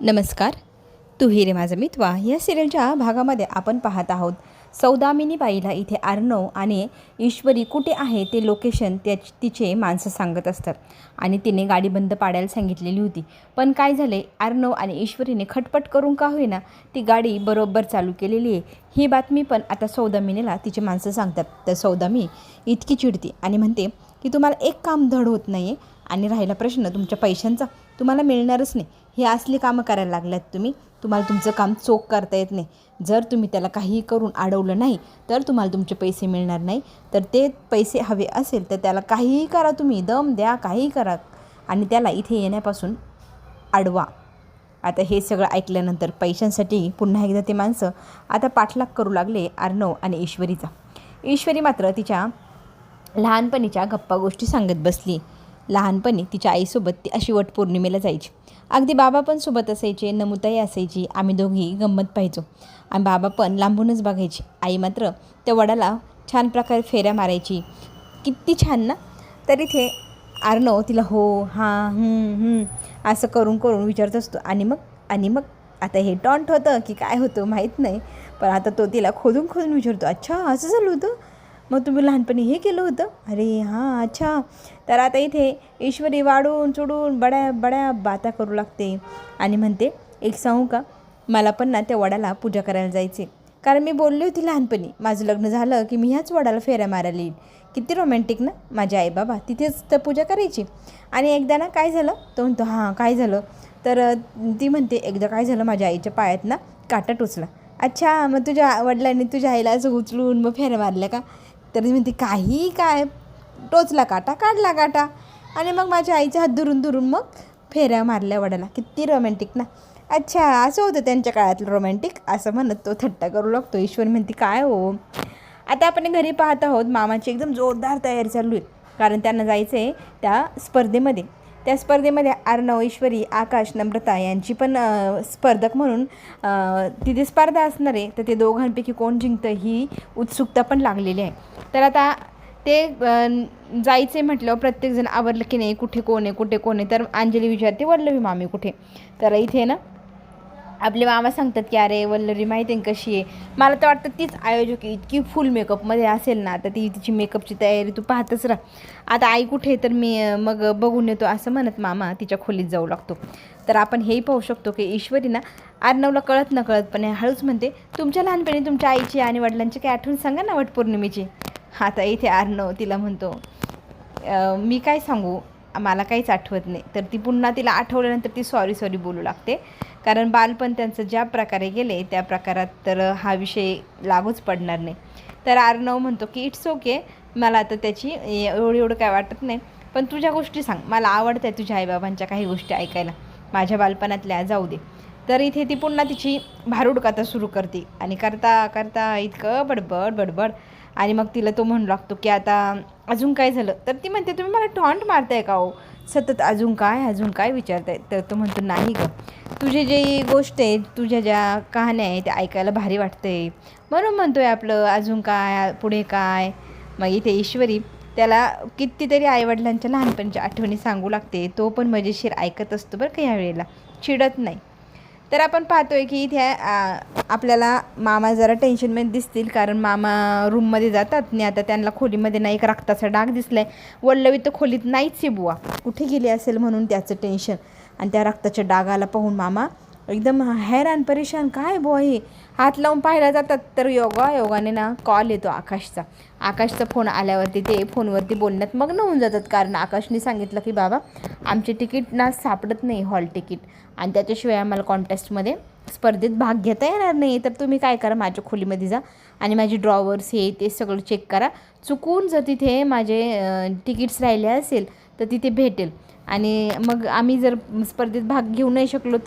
नमस्कार. तू ही रे माझा मितवा या सिरियलच्या भागामध्ये आपण पाहत आहोत सौदामिनी बाईला इथे अर्णव आणि ईश्वरी कुठे आहे ते लोकेशन तिचे माणसं सांगत असतात आणि तिने गाडी बंद पाडायला सांगितलेली होती. पण काय झाले, अर्णव आणि ईश्वरीने खटपट करून का होईना ती गाडी बरोबर चालू केलेली आहे. ही बातमी पण आता सौदामिनीला तिचे माणसं सांगतात. तर सौदामी इतकी चिडती आणि म्हणते की तुम्हाला एक काम धड होत नाही आहे आणि राहिला प्रश्न तुमच्या पैशांचा, तुम्हाला मिळणारच नाही. हे असली कामं करायला लागल्यात तुम्हाला तुमचं काम चोख करता येत नाही. जर तुम्ही त्याला काहीही करून अडवलं नाही तर तुम्हाला तुमचे पैसे मिळणार नाही. तर ते पैसे हवे असेल तर त्याला काहीही करा, तुम्ही दम द्या, काहीही करा आणि त्याला इथे येण्यापासून अडवा. आता हे सगळं ऐकल्यानंतर पैशांसाठी पुन्हा एकदा ते माणसं आता पाठलाग करू लागले अर्णव आणि ईश्वरीचा. ईश्वरी मात्र तिच्या लहानपणीच्या गप्पा गोष्टी सांगत बसली. लहानपणी तिच्या आईसोबत ती अशी वटपौर्णिमेला जायची. अगदी बाबा पण सोबत असायचे, नमुताई असायची. आम्ही दोघी गंमत पाहायचो आणि बाबा पण लांबूनच बघायची. आई मात्र त्या वडाला छान प्रकारे फेऱ्या मारायची. किती छान ना. तर इथे अर्णव तिला हो हां असं करून करून विचारत असतो. आणि मग आता हे टॉन्ट होतं की काय होतं माहीत नाही, पण आता तो तिला खोदून खोदून विचारतो. अच्छा असं झालं होतं, मग तुम्ही लहानपणी हे केलं होतं? अरे हां अच्छा. तर आता इथे ईश्वरी वाढून चुडून बड्या बाता करू लागते आणि म्हणते एक सांगू का, मला पण ना त्या वडाला पूजा करायला जायचे. कारण मी बोलली होती लहानपणी माझं लग्न झालं की मी ह्याच वडाला फेऱ्या मारायला येईल. किती रोमॅन्टिक ना. माझे आई बाबा तिथेच तर पूजा करायची. आणि एकदा ना काय झालं, तो म्हणतो हां काय झालं. तर ती म्हणते एकदा काय झालं, माझ्या आईच्या पायात ना काटा टोचला. अच्छा, मग तुझ्या वडिलांनी तुझ्या आईला असं उचलून मग फेऱ्या मारल्या का? तर म्हणते काही काय, टोचला काटा, काढला काटा आणि मग माझ्या आईचा हात दुरून मग फेऱ्या मारल्या वडाला. किती रोमॅन्टिक ना. अच्छा असं होतं त्यांच्या काळातलं रोमॅन्टिक, असं म्हणत तो थट्टा करू लागतो. ईश्वर म्हणते काय हो. आता आपण घरी पाहत आहोत मामाची एकदम जोरदार तयारी चालू आहे, कारण त्यांना जायचं आहे त्या स्पर्धेमध्ये. त्या स्पर्धेमध्ये अर्णव, ईश्वरी, आकाश, नम्रता यांची पण स्पर्धक म्हणून तिथे स्पर्धा असणार आहे. तर ते दोघांपैकी कोण जिंकतं ही उत्सुकता पण लागलेली आहे. तर आता ते जायचे म्हटलं प्रत्येकजण आवरलं की नाही, कुठे कोण आहे. तर अंजली विचारते वल्लवी मामी कुठे. तर इथे ना आपले मामा सांगतात की अरे वल्लरी माहिती आहे कशी आहे. मला तर वाटतं तीच आयोजक इतकी फुल मेकअपमध्ये असेल ना, तर तिची मेकअपची तयारी तू पाहतच राहा. आता आई कुठे, तर मी मग बघून येतो असं म्हणत मामा तिच्या खोलीत जाऊ लागतो. तर आपण हेही पाहू शकतो की ईश्वरी ना अर्णवला कळत नकळतपणे हळूच म्हणते तुमच्या लहानपणी तुमच्या आईची आणि वडिलांची काही आठवण सांगा ना वटपौर्णिमेची. आता इथे अर्णव तिला म्हणतो मी काय सांगू, मला काहीच आठवत नाही. तर ती पुन्हा तिला आठवल्यानंतर ती सॉरी बोलू लागते, कारण बालपण त्यांचं ज्या प्रकारे गेले त्या प्रकारात तर हा विषय लागूच पडणार नाही. तर अर्णव म्हणतो की इट्स ओके, मला आता त्याची एवढं काय वाटत नाही, पण तुझ्या गोष्टी सांग, मला आवडतं आहे तुझ्या आईबाबांच्या काही गोष्टी ऐकायला, माझ्या बालपणातल्या जाऊ दे. तर इथे ती पुन्हा तिची भारूड कथा सुरू करते आणि करता इतकं बडबड आणि मग तिला तो म्हणू लागतो की आता अजून काय झालं. तर ती म्हणते तुम्ही मला टॉन्ट मारताय का हो, सतत अजून काय विचारताय. तर तो म्हणतो नाही गं, तुझे जे गोष्ट आहे, तुझ्या ज्या कहाण्या आहे त्या ऐकायला भारी वाटते, म्हणून म्हणतोय आपलं अजून काय पुढे काय. मग इथे ईश्वरी त्याला कितीतरी आईवडिलांच्या लहानपणीच्या आठवणी सांगू लागते. तो पण मजेशीर ऐकत असतो बरं का, ह्या वेळेला चिडत नाही. तर आपण पाहतोय की इथे आपल्याला मामा जरा टेन्शनमध्ये दिसतील, कारण मामा रूममध्ये जातात आणि आता त्यांना खोलीमध्ये ना एक रक्ताचा डाग दिसला आहे. वल्लवी तर खोलीत नाहीच आहे बुवा, कुठे गेली असेल म्हणून त्याचं टेन्शन. आणि त्या रक्ताच्या डागाला पाहून मामा एकदम हैराण परेशान, काय बुवा हे. हात लावून पाहायला जातात तर योगाने ना कॉल येतो आकाशचा फोन आल्यावरती ते फोनवरती बोलण्यात मग्न होऊन जातात, कारण आकाशने सांगितलं की बाबा आमचे तिकीट ना सापडत नाही, हॉल तिकीट, आणि त्याच्याशिवाय आम्हाला कॉन्टेस्टमध्ये स्पर्धेत भाग घेता येणार नाही. तर तुम्ही काय करा, माझ्या खोलीमध्ये जा आणि माझी ड्रॉवर्स हे ते सगळं चेक करा. चुकून जर तिथे माझे तिकीट्स राहिले असेल तर तिथे भेटेल, आणि मग आम्ही जर स्पर्धेत भाग घेऊ नाही शकलो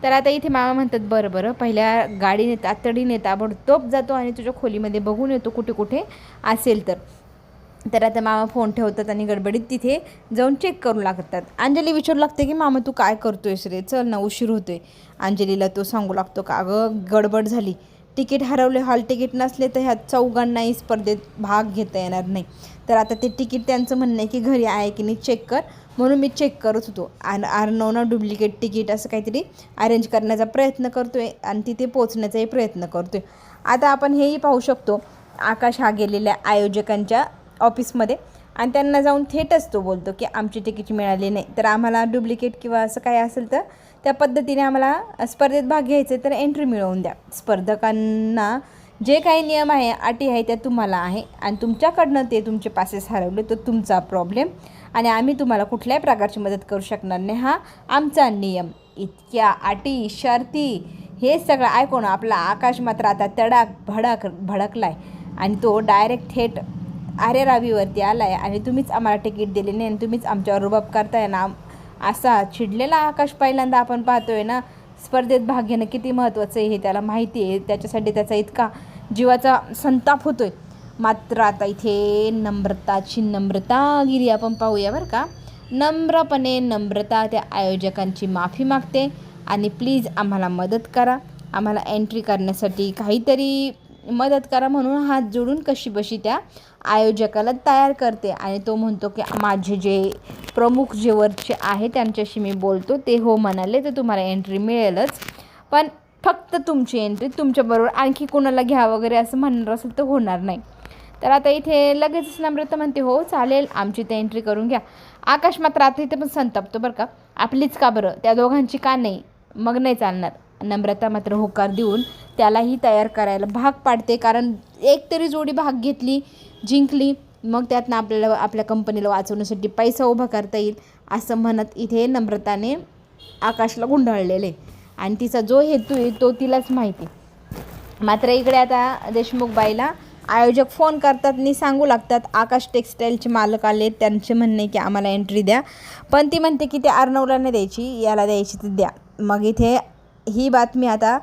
तर आता इथे मामा म्हणतात बरं पहिल्या गाडीने तातडीने ताबडतोब जातो आणि तुझ्या खोलीमध्ये बघून येतो कुठे असेल तर आता मामा फोन ठेवतात आणि गडबडीत तिथे जाऊन चेक करू लागतात. अंजली विचारू लागते की मामा तू काय करतोयस रे, चल ना उशीर होतोय. अंजलीला तो सांगू लागतो का अगं गडबड झाली, तिकीट हरवले, हॉल तिकीट नसले तर ह्या चौघांनाही स्पर्धेत भाग घेता येणार नाही. तर आता ते तिकीट त्यांचं म्हणणं आहे की घरी आहे की नाही चेक कर, म्हणून मी चेक करत होतो. आणि अर्णवनं डुप्लिकेट तिकीट असं काहीतरी अरेंज करण्याचा प्रयत्न करतो आहे आणि तिथे पोचण्याचाही प्रयत्न करतो आहे. आता आपण हेही पाहू शकतो, आकाश हा गेलेल्या आयोजकांच्या ऑफिसमध्ये आणि त्यांना जाऊन थेटच तो बोलतो की आमची तिकीट मिळाली नाही, तर आम्हाला डुप्लिकेट किंवा असं काही असेल तर त्या पद्धतीने आम्हाला स्पर्धेत भाग घ्यायचे तर एंट्री मिळवून द्या. स्पर्धकांना जे काही नियम आहे, अटी आहे त्या तुम्हाला आहे आणि तुमच्याकडनं ते तुमचे पासेस हरवले तर तुमचा प्रॉब्लेम आणि आम्ही तुम्हाला कुठल्याही प्रकारची मदत करू शकणार नाही, हा आमचा नियम. इतक्या अटी शर्ती हे सगळं ऐकून आपला आकाश मात्र आता भडकलाय आणि तो डायरेक्ट थेट आरे रावीवरती आला आहे आणि तुम्हीच आम्हाला तिकीट दिले नाही आणि तुम्हीच आमच्यावर रुबाब करताय ना, असा चिडलेला आकाश पहिल्यांदा आपण पाहतोय ना. स्पर्धेत भाग घेणं किती महत्त्वाचं आहे हे त्याला माहिती आहे, त्याच्यासाठी त्याचा इतका जीवाचा संताप होतोय. मात्र आता इथे नम्रतागिरी आपण पाहूया बरं का. नम्रपणे नम्रता त्या आयोजकांची माफी मागते आणि प्लीज आम्हाला मदत करा, आम्हाला एंट्री करण्यासाठी काहीतरी मदत करा म्हणून हात जोडून कशीबशी त्या आयोजकाला तयार करते. आणि तो म्हणतो की माझे जे प्रमुख जे वरचे आहे त्यांच्याशी मी बोलतो, ते हो म्हणाले तर तुम्हाला एंट्री मिळेलच, पण फक्त तुमची एंट्री तुमच्याबरोबर आणखी कोणाला घ्या वगैरे असं म्हणणार असेल तर होणार नाही. तर आता इथे लगेचच नम्रता म्हणते हो चालेल, आमची ते एंट्री करून घ्या. आकाश मात्र आता इथे पण संतापतो बरं का, आपलीच का बरं, त्या दोघांची का नाही, मग नाही चालणार. नम्रता मात्र होकार देऊन त्यालाही तयार करायला भाग पाडते, कारण एक तरी जोडी भाग घेतली, जिंकली, मग त्यातनं आपल्याला आपल्या कंपनीला वाचवण्यासाठी पैसा उभा करता येईल असं म्हणत इथे नम्रताने आकाशला गुंडाळलेले आणि तिचा जो हेतू आहे तो तिलाच माहिती. मात्र इकडे आता देशमुख बाईला आयोजक फोन करतात आणि सांगू लागतात आकाश टेक्स्टाईलचे मालक आले, त्यांचे म्हणणे की आम्हाला एंट्री द्या, पण ती म्हणते की ते अर्णवला नाही द्यायची, याला द्यायची तर द्या. मग इथे ही बातमी आता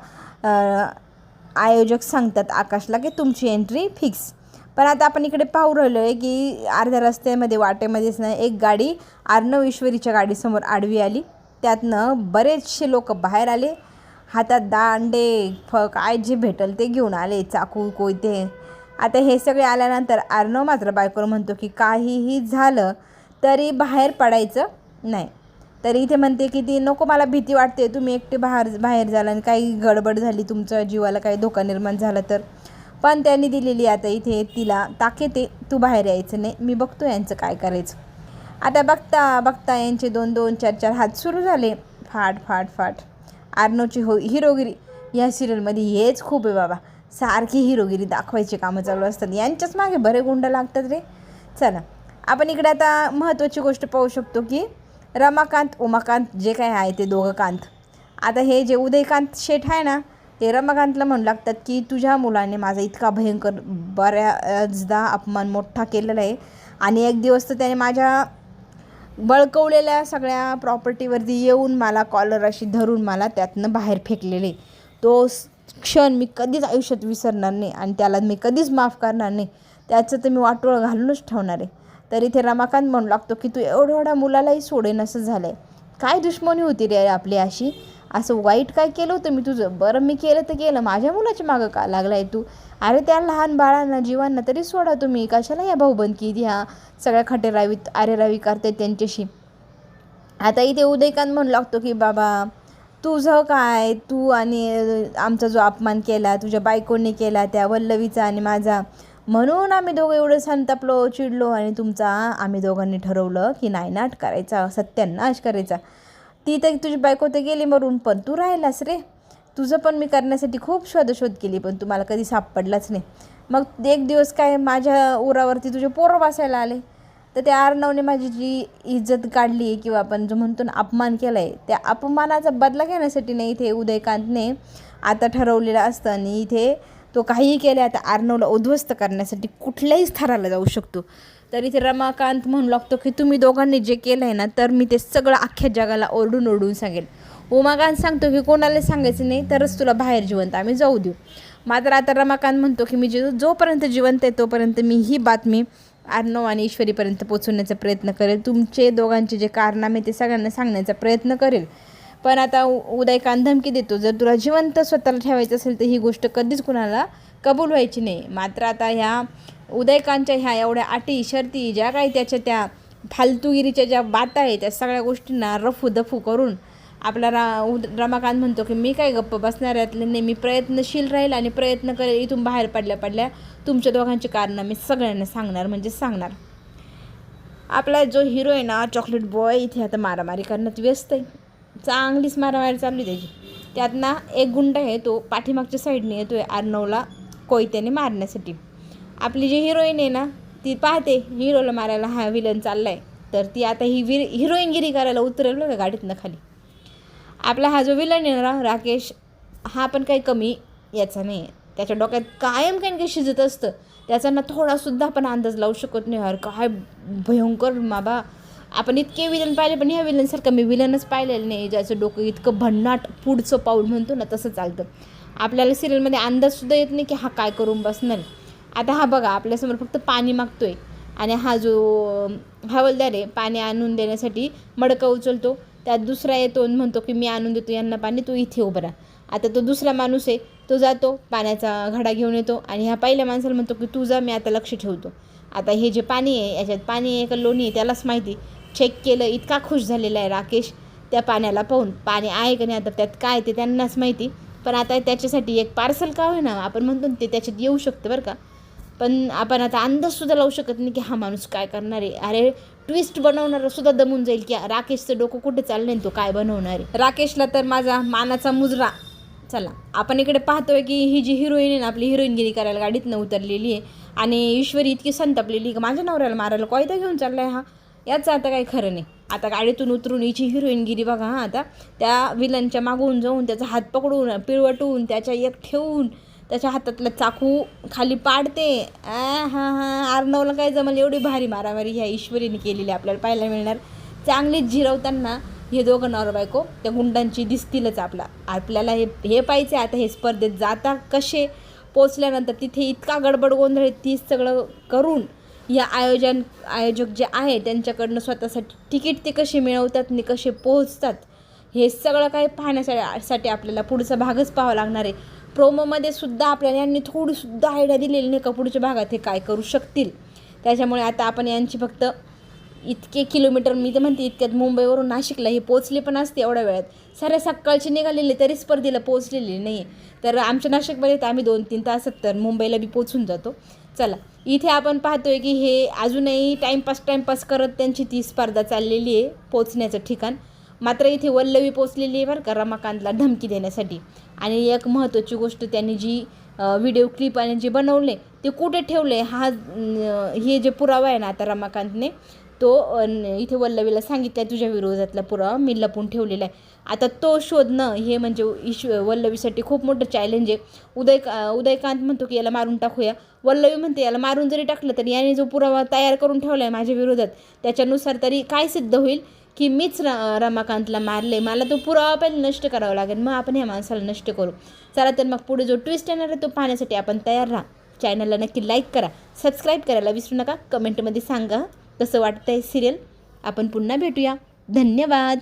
आयोजक सांगतात आकाशला की तुमची एंट्री फिक्स. पण आता आपण इकडे पाहू राहिलो आहे की अर्ध्या रस्त्यामध्ये वाटेमध्येच ना एक गाडी अर्णव ईश्वरीच्या गाडीसमोर आडवी आली. त्यातनं बरेचसे लोक बाहेर आले, हातात दांडे काय जे भेटल ते घेऊन आले, चाकू कोयते. आता हे सगळे आल्यानंतर अर्णव मात्र बायकोला म्हणतो की काहीही झालं तरी बाहेर पडायचं नाही. तरी इथे म्हणते की ती नको, मला भीती वाटते, तुम्ही एकटे बाहेर झाला आणि काही गडबड झाली, तुमच्या जीवाला काही धोका निर्माण झाला तर. पण त्यांनी दिलेली आता इथे तिला ताकीद आहे, तू बाहेर यायचं नाही, मी बघतो यांचं काय करायचं. आता बघता बघता यांचे 2-2, 4-4 हात सुरू झाले. फाट. अर्णवची हिरोगिरी या सिरियलमध्ये हेच खूप आहे बाबा, सारखी हिरोगिरी दाखवायची कामं चालू असतात, यांच्याच मागे बरे गुंड लागतात रे. चला आपण इकडे आता महत्त्वाची गोष्ट पाहू शकतो की उमाकांत जे काय आहे ते दोघं कांत. आता हे जे उदयकांत शेठ आहे ना, ते रमाकांतला म्हणू लागतात की तुझ्या मुलाने माझा इतका भयंकर बऱ्याचदा अपमान मोठा केलेला आहे आणि एक दिवस तर त्याने माझ्या बळकवलेल्या सगळ्या प्रॉपर्टीवरती येऊन मला कॉलर अशी धरून मला त्यातनं बाहेर फेकलेले. तो क्षण मी कधीच आयुष्यात विसरणार नाही आणि त्याला मी कधीच माफ करणार नाही, त्याचं तर मी वाटोळं घालूनच ठेवणार आहे. तर इथे रमाकांत म्हणू लागतो की तू एवढ्या मुलालाही सोडेन असं झालं आहे, काय दुश्मनी होती रे आपली अशी, असं वाईट काय केलं होतं मी तुझं, बरं मी केलं तर केलं, माझ्या मुलाच्या मागं का लागला आहे तू, अरे त्या लहान बाळांना जीवांना तरी सोडा तुम्ही, कशाला या भाऊबंदकी ह्या सगळ्या खटेरावीत आरेरावी करतायत त्यांच्याशी. आता इथे उदयकांत म्हणू लागतो की बाबा तुझं काय, तू आणि आमचा जो अपमान केला तुझ्या बायकोने केला त्या वल्लवीचा आणि माझा, म्हणून आम्ही दोघं एवढं संतापलो चिडलो आणि आम्ही दोघांनी ठरवलं की नायनाट करायचा, सत्यानाश करायचा. ती तर तुझी बायको तर गेली मरून, पण तू राहिलास रे, तुझं पण मी करण्यासाठी खूप शोध केली पण तुम्हाला कधी सापडलाच नाही. मग एक दिवस काय माझ्या उरावरती तुझे पोरं बसायला आले, तर त्या अर्णवने माझी जी इज्जत काढली किंवा आपण जो म्हणतो ना अपमान केला आहे, त्या अपमानाचा बदला घेण्यासाठी नाही इथे उदयकांतने आता ठरवलेलं असतं आणि इथे तो काहीही केलं आता अर्णवला उद्ध्वस्त करण्यासाठी कुठल्याही स्तराला जाऊ शकतो. तर इथे रमाकांत म्हणू लागतो की तुम्ही दोघांनी जे केलं आहे ना, तर मी ते सगळं अख्ख्या जगाला ओरडून सांगेल. उमाकांत सांगतो की कोणाला सांगायचं नाही, तरच तुला बाहेर जिवंत आम्ही जाऊ देऊ. मात्र आता रमाकांत म्हणतो की मी जोपर्यंत जिवंत आहे तोपर्यंत मी ही बातमी अर्णव आणि ईश्वरीपर्यंत पोचवण्याचा प्रयत्न करेल, तुमचे दोघांचे जे कारनामे ते सगळ्यांना सांगण्याचा प्रयत्न करेल. पण आता उदयकांत धमकी देतो, जर तुला जिवंत स्वतःला ठेवायचं असेल तर ही गोष्ट कधीच कुणाला कबूल व्हायची नाही. मात्र आता ह्या उदयकांतच्या ह्या एवढ्या अटी शर्ती ज्या काही त्याच्या त्या फालतूगिरीच्या ज्या बाता आहेत त्या सगळ्या गोष्टींना रफू दफू करून आपला रमाकांत म्हणतो की मी काय गप्प बसणार यातले नाही, मी प्रयत्नशील राहील आणि प्रयत्न करेल, इथून बाहेर पडल्या तुमच्या दोघांची कारणं मी सगळ्यांना सांगणार म्हणजे सांगणार. आपला जो हिरो आहे ना चॉकलेट बॉय इथे आता मारामारी करण्यात व्यस्त आहे. चांगलीच मारामारी चालली त्याची. त्यात ना एक गुंड आहे तो पाठीमागच्या साईडने येतो आहे अर्णवला कोयत्याने मारण्यासाठी. आपली जी हिरोईन आहे ना ती पाहते हिरोला मारायला हा विलन चालला आहे, तर ती आता ही हिरोईनगिरी करायला उतरेल बघा गाडीतनं खाली. आपला हा जो विलन आहे ना राकेश, हा पण काही कमी याचा नाही आहे. त्याच्या डोक्यात कायम काही शिजत असतं. त्याचा ना थोडासुद्धा आपण अंदाज लावू शकत नाही. यार काय भयंकर बाबा, आपण इतके विलन पाहिले पण ह्या विलनसारखं मी विलनच पाहिलेलं नाही ज्याचं डोकं इतकं भन्नाट पुढचं पाऊल म्हणतो ना तसं चालतं. आपल्याला सिरियलमध्ये अंदाजसुद्धा येत नाही की हा काय करून बसणार. आता हा बघा आपल्यासमोर फक्त पाणी मागतोय आणि हा जो हवालदार आहे पाणी आणून देण्यासाठी मडकं उचलतो. त्यात दुसरा येतो आणि म्हणतो की मी आणून देतो यांना पाणी, तू इथे उभं राहा. आता तो दुसरा माणूस आहे तो जातो पाण्याचा घडा घेऊन येतो आणि ह्या पहिल्या माणसाला म्हणतो की तू जा, मी आता लक्ष ठेवतो. आता हे जे पाणी आहे याच्यात पाणी आहे का लोणी आहे त्यालाच माहिती. चेक केलं, इतका खुश झालेला आहे राकेश त्या पाण्याला पाहून. पाणी आहे का नाही आता त्यात काय ते त्यांनाच माहिती. पण आता त्याच्यासाठी एक पार्सल का होईना आपण म्हणतो ते त्याच्यात येऊ शकतं बरं का. पण आपण आता अंदाजसुद्धा लावू शकत नाही की हा माणूस काय करणार आहे. अरे ट्विस्ट बनवणारा सुद्धा दमून जाईल की राकेशचं डोकं कुठे चाललं आहे, तो काय बनवणार आहे. राकेशला तर माझा मानाचा मुजरा. चला आपण इकडे पाहतोय की ही जी हिरोईन आहे ना आपली हिरोईनगिरी करायला गाडीतनं उतरलेली आहे आणि ईश्वरी इतकी संतापलेली की माझ्या नवऱ्याला मारायला कोयता घेऊन चालला आहे हा. याचं आता काही खरं नाही. आता गाडीतून उतरून हिची हिरोईनगिरी बघा. हा आता त्या विलनच्या मागून जाऊन त्याचा हात पकडून पिळवटून त्याच्या एक ठेवून त्याच्या हातातला चाकू खाली पाडते. अर्णवला काय जमल एवढी भारी मारामारी ह्या ईश्वरीने केलेली आपल्याला पाहायला मिळणार. चांगलीच जिरवताना हे दोघं नवरा बायको त्या गुंडांची दिसतीलच. आपल्याला हे पाहिजे. आता हे स्पर्धेत जाता कसे पोचल्यानंतर तिथे इतका गडबड गोंधळ तीच सगळं करून या आयोजक जे आहे त्यांच्याकडनं स्वतःसाठी तिकीट ते कसे मिळवतात आणि कसे पोहोचतात हे सगळं काही पाहण्यासाठी आपल्याला पुढचा भागच पाहावा लागणार आहे. प्रोमोमध्ये सुद्धा आपल्याला यांनी थोडीसुद्धा आयडिया दिलेली नाही का पुढच्या भागात हे काय करू शकतील. त्याच्यामुळे आता आपण यांची फक्त इतके किलोमीटर मी तर म्हणते इतक्यात मुंबईवरून नाशिकला हे पोचले पण असते एवढ्या वेळात. साऱ्या सकाळची निघालेले तरी स्पर्धेला पोचलेले नाही आहे. तर आमच्या नाशिकमध्ये तर आम्ही 2-3 तासात तर मुंबईला बी पोचून जातो. चला इथे आपण पाहतोय की हे अजूनही टाईमपास करत त्यांची ती स्पर्धा चाललेली आहे पोचण्याचं ठिकाण. मात्र इथे वल्लवी पोचलेली आहे बरं का रमाकांतला धमकी देण्यासाठी. आणि एक महत्त्वाची गोष्ट त्यांनी जी व्हिडिओ क्लिप आणि जे बनवले ते कुठे ठेवले हे जे पुरावा आहे ना आता रमाकांतने तो इथे वल्लवीला सांगितलं आहे तुझ्या विरोधातला पुरावा मी लपून ठेवलेला आहे. आता तो शोधणं हे म्हणजे वल्लवीसाठी खूप मोठं चॅलेंज आहे. उदयकांत म्हणतो की याला मारून टाकूया. वल्लवी म्हणते याला मारून जरी टाकलं तरी याने जो पुरावा तयार करून ठेवला आहे माझ्या विरोधात त्याच्यानुसार तरी काय सिद्ध होईल की मीच रमाकांतला मारले. मला तो पुरावा पहिले नष्ट करावा लागेल, मग आपण ह्या माणसाला नष्ट करू. चला तर मग पुढे जो ट्विस्ट येणार आहे तो पाहण्यासाठी आपण तयार राहा. चॅनलला नक्की लाईक करा, सबस्क्राईब करायला विसरू नका. कमेंटमध्ये सांगा कसं वाटतंय सिरियल. आपण पुन्हा भेटूया. धन्यवाद.